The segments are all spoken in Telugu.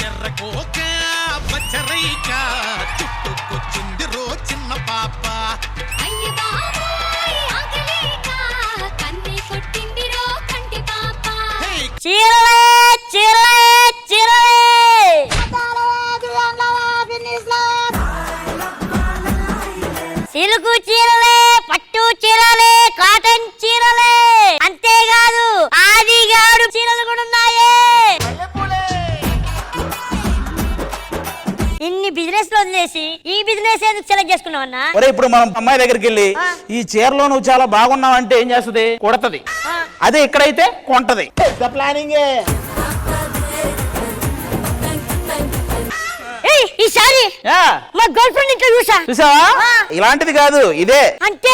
ఎర్రకోక పచ్చరైక చుట్టుకొచ్చింది రో చిన్న పాప. అయ్య బాబాయ్ ఆగలేక కన్నే కొట్టింది రో కంటి పాప. చీరలే చీరలే చీరలే సిలుకు చీరలే, పట్టు చీరలే, కాటన్ చీరలే, అంతేకాదు ఆదిగాడు చీరలు కూడా ఉన్నాయే. ఇన్ని బిజినెస్ లో వదిలేసి ఈ బిజినెస్ ఎందుకు సెలెక్ట్ చేసుకున్నావు అన్నా? ఒరే ఇప్పుడు మనం అమ్మాయి దగ్గరికి వెళ్ళి ఈ చీరలో నువ్వు చాలా బాగున్నావు అంటే ఏం చేస్తుంది? కొడతది. అదే ఇక్కడైతే కొంటది. ప్లానింగ్. ఈసారి మా గర్ల్ ఫ్రెండ్ ఇంట్లో చూసావా? ఇలాంటిది కాదు ఇదే అంటే.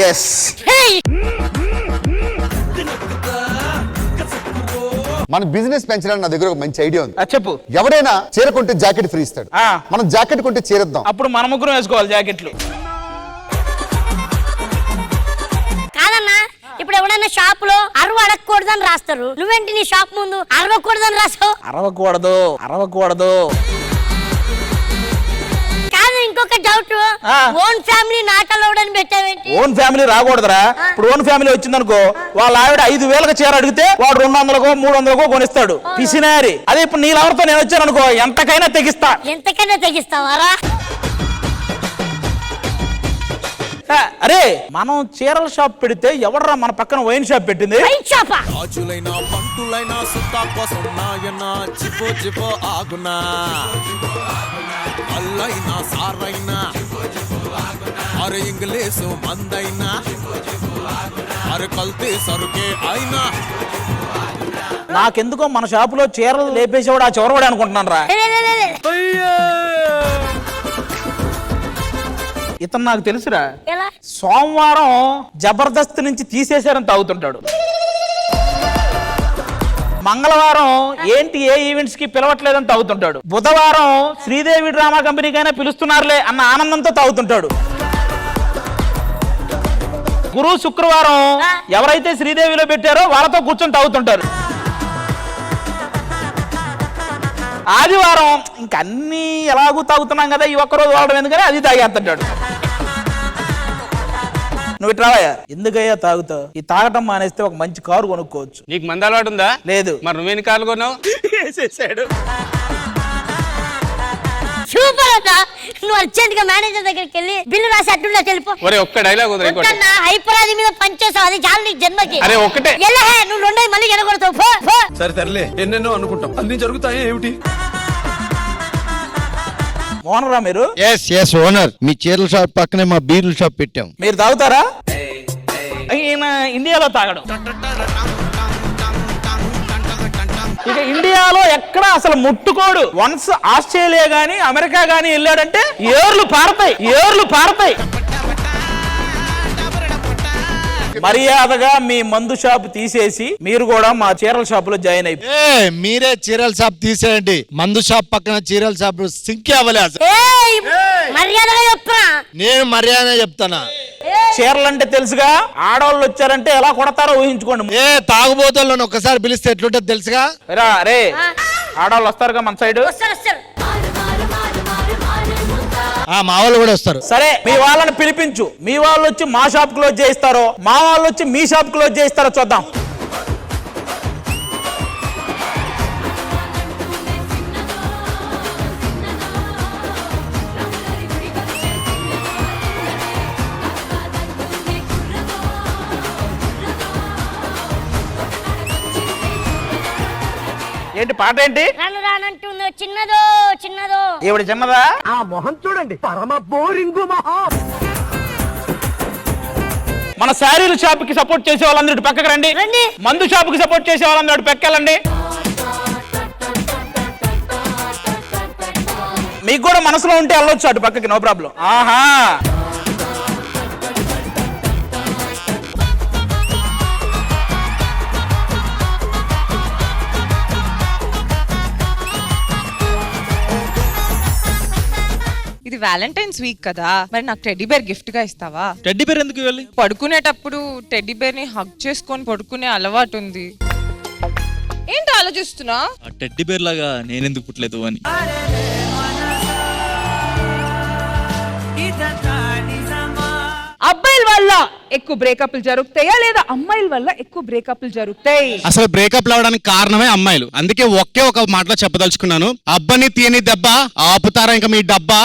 ఎస్. మన బిజినెస్ పెంచడానికి నా దగ్గర ఒక మంచి ఐడియా ఉంది. చెప్పు. ఎవరైనా చీర కొంటే జాకెట్ ఫ్రీ ఇస్తాడు. మనం జాకెట్ కొంటే చీర ఇద్దాం. అప్పుడు మన ముగ్గురం వేసుకోవాలి జాకెట్లు. కాదన్నా, ఇప్పుడు ఎవడన్నా షాప్ లో అరవ అడగకూడదని రాస్తారు, నువ్వేంటి నీ షాప్ ముందు అరవకూడదని రాసావు? అరవకూడదు. కాదు, ఇంకొక doubt, own family not allowed అని పెట్టావేంటి? Own family రాకూడదురా. ఇప్పుడు ఓన్ ఫ్యామిలీ వచ్చిందనుకో, వాళ్ళ ఆవిడ 5,000కి చీర అడిగితే వాడు 200కో 300కో కొనిస్తాడు. పిసినారి. అదే ఇప్పుడు నీళ్ళెవరితో నేను వచ్చాను అనుకో, ఎంతకైనా తెగిస్తావారా? అరే మనం చీరల షాప్ పెడితే ఎవడరా మన పక్కన వైన్ షాప్ పెట్టింది? వైన్ షాపా? రాజులైనా పంటులైనా సుత్తా కోసం నాయనా చిపో ఆగునా, అల్లైనా సారైనా అరే ఇంగ్లీషు మందైనా అరే కల్తీ సరుకే అయినా. నాకెందుకో మన షాపులో చీరలు లేపేసేవాడు ఆ చివరవాడు అనుకుంటున్నాను రా. ఇతను నాకు తెలుసురా. సోమవారం జబర్దస్త్ నుంచి తీసేశారని తాగుతుంటాడు. మంగళవారం ఏంటి ఏ ఈవెంట్స్ కి పిలవట్లేదని తాగుతుంటాడు. బుధవారం శ్రీదేవి డ్రామా కంపెనీకైనా పిలుస్తున్నారులే అన్న ఆనందంతో తాగుతుంటాడు. గురు శుక్రవారం ఎవరైతే శ్రీదేవిలో పెట్టారో వాళ్ళతో కూర్చొని తాగుతుంటారు. ఆదివారం ఇంక అన్ని ఎలాగూ తాగుతున్నాం కదా, ఈ ఒక్కరోజు వాడడం ఎందుకని అది తాగేస్తుంటాడు. నువ్వు ఇట్రావయ్యా. ఎందుకయ్యా తాగుతావు? ఈ తాగటం మానేస్తే ఒక మంచి కారు కొనుక్కోవచ్చు. నీకు మంది అలవాటు ఉందా? లేదు. మరి నువ్వేని కార్లు కొన్నావు? వేసేసాడు. సూపర్ అన్నా, నువ్వు అర్జెంట్ గా మేనేజర్ దగ్గరికి వెళ్ళి బిల్లు రాసి అడ్డున్నా వెళ్ళిపో. ఒరే ఒక్క డైలాగ్ హైపరాది మీద పనిచేసావు, అది చాలు నీకు జన్మకి. అరే ఒక్కటే. నువ్వు రెండోది మళ్ళీ ఎనగొడతావు. సరే తరలే, ఎన్నెన్నో అనుకుంటాం, అన్ని జరుగుతాయి ఏమిటి? ఓనరా మీరు? Yes owner. మీ చీరల షాప్ పక్కనే మా బీర్ల షాప్ పెట్టాం. మీరు తాగుతారా? ఈయన ఇండియాలో తాగడం. ఇక ఇండియాలో ఎక్కడ అసలు ముట్టుకోడు. వన్స్ ఆస్ట్రేలియా గాని అమెరికా గాని వెళ్ళాడంటే ఏర్లు పారతాయి. మర్యాదగా మీ మందు షాప్ తీసేసి మీరు కూడా మా చీరల షాప్ లో జాయిన్ అయిపోయి. మీరే చీరల షాప్ తీసేయండి. మందు షాప్ పక్కన చీరల షాప్ సింక్ అవ్వలేదు. నేను మర్యాద చెప్తానా? చీరలంటే తెలుసుగా, ఆడవాళ్ళు వచ్చారంటే ఎలా కొడతారో ఊహించుకోండి. తాగుబోతులను ఒక్కసారి పిలిస్తే ఎట్లుంటది తెలుసుగా. రే ఆడవాళ్ళు వస్తారుగా మన సైడ్. మా వాళ్ళు కూడా వస్తారు. సరే, మీ వాళ్ళని పిలిపించు. మీ వాళ్ళు వచ్చి మా షాప్ క్లోజ్ చేయిస్తారో, మా వాళ్ళు వచ్చి మీ షాప్ క్లోజ్ చేయిస్తారో చూద్దాం. ఏంటి పాట ఏంటి? రానంటుందో చిన్నదో ఏవిడ చిన్నదా? ఆ మొహం చూడండి, పరమ బోరింగు మొహం. మన శారీల షాప్ కి సపోర్ట్ చేసే వాళ్ళందరూ పక్కకి రండి. మందు షాప్ కి సపోర్ట్ చేసే వాళ్ళందరూ పక్కకెళ్ళండి. మీకు కూడా మనసులో ఉంటే వెళ్ళొచ్చు అటు పక్కకి, నో ప్రాబ్లం. ఆహా, ఇది వ్యాలంటైన్స్ వీక్ కదా, మరి నాకు టెడ్డీ బేర్ గిఫ్ట్ గా ఇస్తావా? టెడ్డీ బేర్ ఎందుకు ఇవ్వాలి? పడుకునేటప్పుడు టెడ్డీ బేర్ ని హగ్ చేసుకొని పడుకునే అలవాటు ఉంది. ఏంటి ఆలోచిస్తున్నా? టెడ్డీ బేర్ లాగా నేనెందుకు పుట్టలేదు అని. అబ్బాయిల వల్ల ఎక్కువ బ్రేకప్లు జరుగుతాయా లేదా అమ్మాయిల వల్ల ఎక్కువ బ్రేకప్లు జరుగుతాయి? అసలు బ్రేకప్ అవడానికి కారణమే అమ్మాయిలు. అందుకే ఒకే ఒక మాటలో చెప్పదలుచుకున్నాను, అబ్బని తీయని దెబ్బ ఆపుతారా ఇంకా మీ డబ్బా.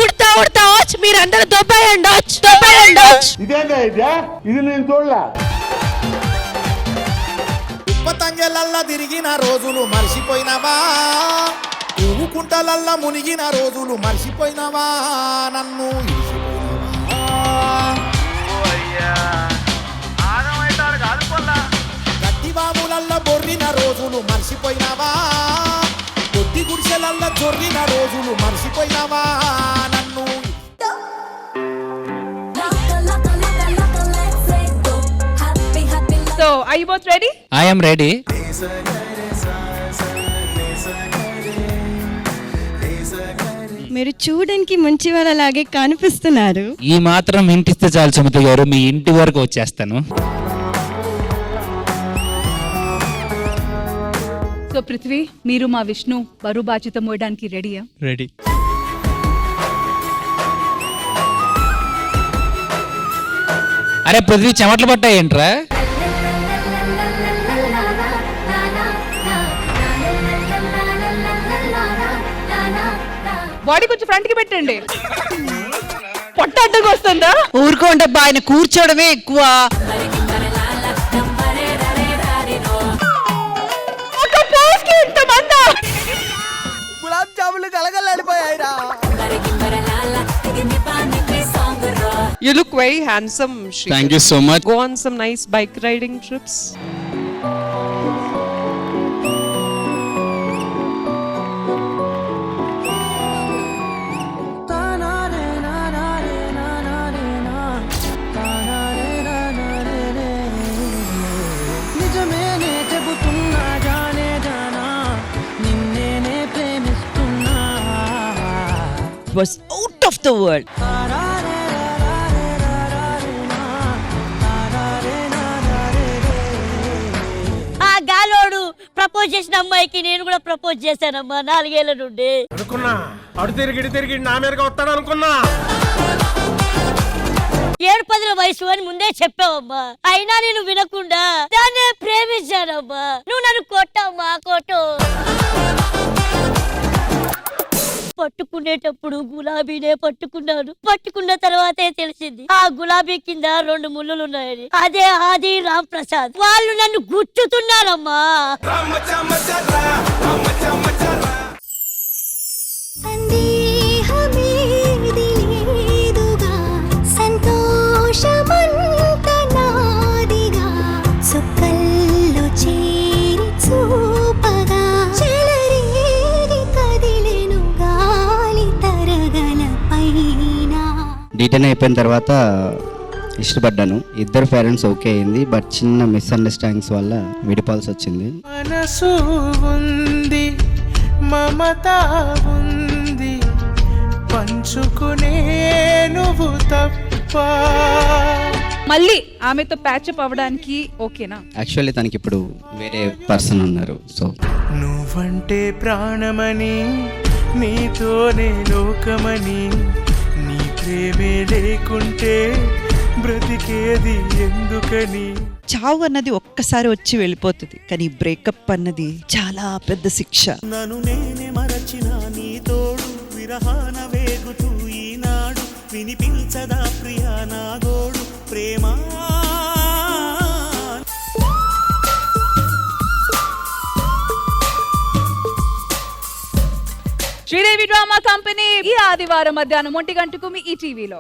ఉడతా ఉడతా మీరందరూ దొబ్బేయండి. ఇది నేను చూడలే. ఉప్పతంగెలల్లా తిరిగిన రోజులు మర్చిపోయినవా, కుంటలల్లా మునిగిన రోజులు మర్చిపోయినవా, నన్ను గట్టిబాబులల్లా బొర్రిన రోజులు మర్చిపోయినవా, కొద్ది గుడిసెలల్లా చొర్రిన రోజులు మర్చిపోయినవా, నన్ను. So, are you both ready? I am ready. మీరు చూడడానికి మంచి వాళ్ళలాగే కనిపిస్తున్నారు. ఈ మాత్రం ఇంటిస్తే చాలు సుమతి గారు, మీ ఇంటి వరకు వచ్చేస్తాను. సో పృథ్వీ, మీరు మా విష్ణు బరువు బాధ్యత మోయడానికి రెడీయా? రెడీ. అరే పృథ్వీ, చెమట్లు పట్టాయేంట్రా? బాడీ కొంచెం ఫ్రంట్ కి పెట్టండి. పొట్ట అడ్డంగా వస్తుందా? ఊరుకోండి అబ్బా, ఆయన కూర్చోవడమే ఎక్కువ. ఒక పోస్ కి ఇంతమందా? గులాబ్ జాములు కలగలాడిపోయాయిరా. You look very handsome, Shri. Thank you so much. Go on some nice bike riding trips. Was out of the world. ఆ గాలోడు ప్రపోజ్ చేసిన అమ్మాయికి నేను కూడా ప్రపోజ్ చేశానమ్మా 4 ఏళ్ల నుండి. అనుకున్నా అడు తిరిగి నా మీదకి వస్తాడు అనుకున్నా. 7-10 వయసు అని ముందే చెప్పావమ్మా, అయినా నేను వినకుండా దాన్ని ప్రేమించానమ్మా. నువ్వు నన్ను కొట్టావమ్మా, కొట్టు. పట్టుకునేటప్పుడు గులాబీనే పట్టుకున్నాను. పట్టుకున్న తర్వాతే తెలిసింది ఆ గులాబీ కింద 2 ముళ్ళులు ఉన్నాయని. అదే ఆది రామ్ ప్రసాద్. వాళ్ళు నన్ను గుచ్చుతున్నారమ్మా. డీటెయిన్ అయిపోయిన తర్వాత ఇష్టపడ్డాను. ఇద్దరు పేరెంట్స్ ఓకే అయింది, బట్ చిన్న మిస్అండర్స్టాండింగ్స్ వల్ల విడిపోవాల్సి వచ్చింది. మనసు ఉంది, మమత ఉంది, పంచుకునే నువ్వు తప్ప. మళ్ళీ ఆమెతో ప్యాచప్ అవ్వడానికి ఓకేనా? యాక్చువల్లీ తనకి ఇప్పుడు వేరే పర్సన్ ఉన్నారు. సో నువ్వంటే ప్రాణమని, నీతోనే లోకమని, నీ ప్రేమే లేకుంటే బ్రతికేది ఎందుకని. చావు అన్నది ఒక్కసారి వచ్చి వెళ్ళిపోతుంది, కానీ బ్రేకప్ అన్నది చాలా పెద్ద శిక్ష. నన్ను నేనే మరచిన నీ తోడు విరహాన వేగుతూ ఈనాడు వినిపించదా ప్రియా నా గోడు ప్రేమ. శ్రీదేవి డ్రామా కంపెనీ ఈ ఆదివారం మధ్యాహ్నం 1 గంటకు మీ ఈటీవీలో.